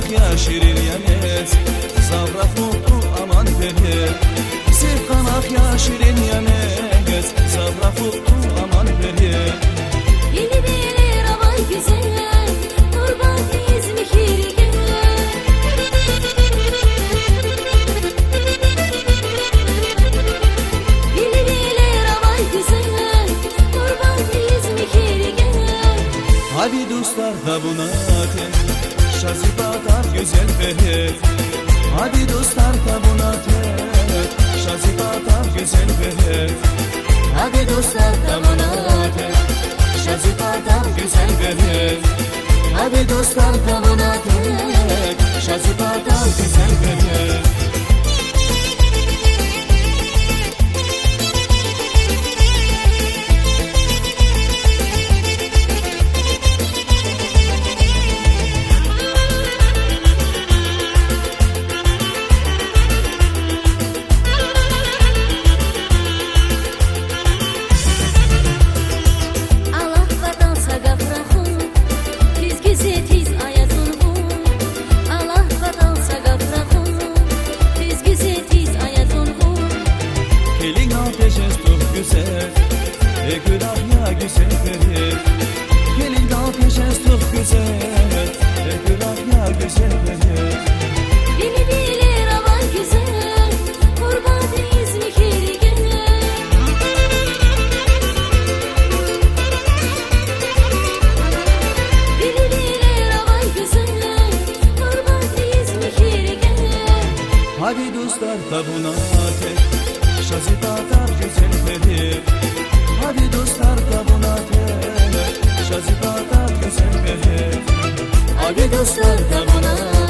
ya şirin yemes Zavrak mutlu aman verir Sevkanak ya şirin yemes Zavrak mutlu aman verir Yeni beler aman güzel Kurban İzmir'e Yeni beler aman güzel Kurban İzmir'e Hadi dostlar da buna ateş Şazibatar güzel verir Hadi dostlar da buna ateş Şazibatar güzel verir Hadi dostlar da buna ateş Şazibatar güzel verir Hadi dostlar da buna ateş Şazibatar güzel verir Güzel, günah ya güzel verir Gelin dal peşes çok güzel, günah ya güzel verir Beni bilir aman güzel Kurban İzmir'e gel Beni bilir aman güzel Kurban İzmir'e gel Hadi dostlar tabuna ateş Şazibatar güzel verir Hadi dostlar tabuna ateş Şazibatar güzel verir Hadi dostlar tabuna